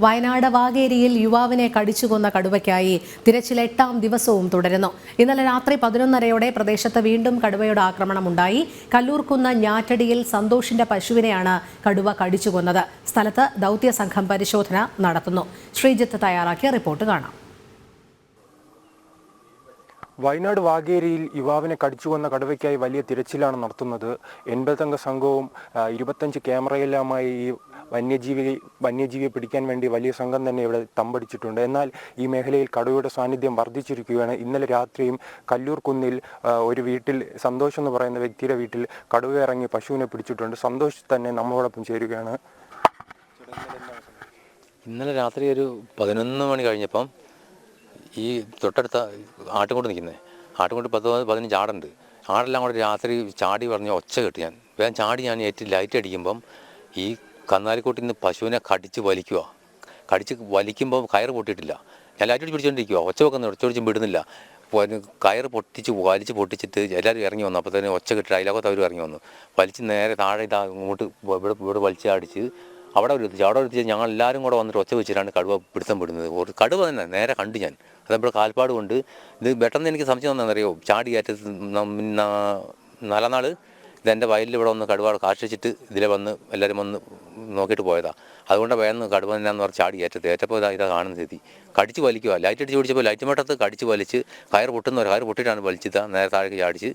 വയനാട് വാകേരിയിൽ യുവാവിനെ കടിച്ചുകൊന്ന കടുവയ്ക്കായി തിരച്ചിൽ 8ാം ദിവസവും തുടരുന്നു. ഇന്നലെ രാത്രി 11:30 പ്രദേശത്ത് വീണ്ടും കടുവയുടെ ആക്രമണമുണ്ടായി. കല്ലൂർക്കുന്ന് ഞാറ്റടിയിൽ സന്തോഷിന്റെ പശുവിനെയാണ് കടുവ കടിച്ചുകൊന്നത്. സ്ഥലത്ത് ദൗത്യ സംഘം പരിശോധന നടത്തുന്നു. ശ്രീജിത്ത് തയ്യാറാക്കിയ റിപ്പോർട്ട് കാണാം. വയനാട് വാകേരിയിൽ യുവാവിനെ കടിച്ചുകൊന്ന കടുവയ്ക്കായി വലിയ തിരച്ചിലാണ് നടത്തുന്നത്. 80 അംഗ സംഘവും 25 ക്യാമറയെല്ലാമായി ഈ വന്യജീവിയെ പിടിക്കാൻ വേണ്ടി വലിയ സംഘം തന്നെ ഇവിടെ തമ്പടിച്ചിട്ടുണ്ട്. എന്നാൽ ഈ മേഖലയിൽ കടുവയുടെ സാന്നിധ്യം വർദ്ധിച്ചിരിക്കുകയാണ്. ഇന്നലെ രാത്രിയും കല്ലൂർ കുന്നിൽ ഒരു വീട്ടിൽ സന്തോഷ് എന്ന് പറയുന്ന വ്യക്തിയുടെ വീട്ടിൽ കടുവ ഇറങ്ങി പശുവിനെ പിടിച്ചിട്ടുണ്ട്. സന്തോഷ് തന്നെ നമ്മളോടൊപ്പം ചേരുകയാണ്. ഇന്നലെ രാത്രി ഒരു 11 മണി കഴിഞ്ഞപ്പം ഈ തൊട്ടടുത്ത ആട്ടുംകൊണ്ട് നിൽക്കുന്നത് ആട്ടുംകൊണ്ട് 10-15 ആടുണ്ട്. ആടെല്ലാം കൂടെ രാത്രി ചാടി പറഞ്ഞ് ഒച്ച കേട്ട് വേഗം ചാടി ഞാൻ ലൈറ്റ് അടിക്കുമ്പം ഈ കന്നാലിക്കോട്ടിൽ നിന്ന് പശുവിനെ കടിച്ച് വലിക്കുമ്പോൾ കയറ് പൊട്ടിയിട്ടില്ല. ഞാൻ ലൈറ്റ് അടിച്ച് പിടിച്ചുകൊണ്ടിരിക്കുക, ഒച്ച വെക്കുന്ന ഒച്ചടിച്ചും വിടുന്നില്ല. കയറ് പൊട്ടിച്ചിട്ട് എല്ലാവരും ഇറങ്ങി വന്നു. അപ്പോൾ തന്നെ ഒച്ച കിട്ടിയിട്ട് അതിലകത്ത് അവർ ഇറങ്ങി വന്നു. വലിച്ച് നേരെ താഴെ ഇങ്ങോട്ട് ഇവിടെ വലിച്ചടിച്ച് അവിടെ എത്തിച്ച് ഞങ്ങൾ എല്ലാവരും കൂടെ വന്നിട്ട് ഒച്ച വെച്ചിട്ടാണ് കടുവ പിടുത്തം വിടുന്നത്. കടുവ തന്നെ നേരെ കണ്ടു ഞാൻ. അതപ്പോൾ കാൽപ്പാട് കൊണ്ട് ഇത് പെട്ടെന്ന് എനിക്ക് സംശയം വന്നതെന്നറിയോ, ചാടി കയറ്റത്ത് 4 നാൾ ഇതെൻ്റെ വയലിൽ ഇവിടെ വന്ന് കടുവ കാഷ്ടിച്ചിട്ട് ഇതിലെ വന്ന് എല്ലാവരും വന്ന് നോക്കിയിട്ട് പോയതാണ്. അതുകൊണ്ട് വേഗം കടുവ തന്നെയാന്ന് പറഞ്ഞ് ചാടി ഏറ്റപ്പോൾ ഇതാ കാണുന്ന സ്ഥിതി. കടിച്ച് വലിക്കുക, ലൈറ്റ് അടിച്ച് പിടിച്ചപ്പോൾ ലൈറ്റ് മട്ടത്ത് കടിച്ച് വലിച്ച് കയറ് പൊട്ടിയിട്ടാണ് വലിച്ചത്. നേരെ താഴേക്ക് ചാടിച്ച്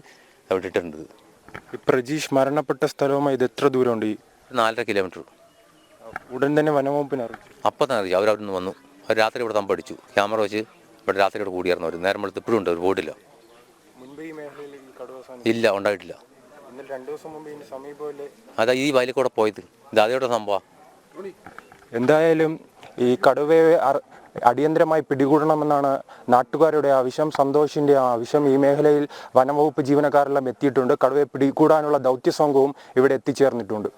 അവിടെ ഇട്ടിട്ടുണ്ട്. പ്രജീഷ് മരണപ്പെട്ട സ്ഥലവുമായി ഇത് എത്ര ദൂരമുണ്ട്? 4.5 കിലോമീറ്റർ. ഉടൻ തന്നെ വനംവകുപ്പിനെ അറിയിച്ചു? അപ്പം തന്നെ അറിയാം. അവരവിടുന്ന് വന്നു. അവർ രാത്രി ഇവിടെ തമ്പടിച്ചു. ക്യാമറ വെച്ച് ഇവിടെ രാത്രി ഇവിടെ കൂടിയായിരുന്നു. അവർ നേരം വെളുത്ത് ഇപ്പോഴും ഉണ്ട്. ഒരു ബോർഡില്ല. ഇല്ല, ഉണ്ടായിട്ടില്ല. അതാ ഈ വയലിൽ കൂടെ പോയത്. ഇത് അതോടെ സംഭവം. എന്തായാലും ഈ കടുവയെ അടിയന്തരമായി പിടികൂടണമെന്നാണ് നാട്ടുകാരുടെ ആവശ്യം, സന്തോഷിന്റെ ആവശ്യം. ഈ മേഖലയിൽ വനംവകുപ്പ് ജീവനക്കാരെല്ലാം എത്തിയിട്ടുണ്ട്. കടുവയെ പിടികൂടാനുള്ള ദൗത്യസംഘവും ഇവിടെ എത്തിച്ചേർന്നിട്ടുണ്ട്.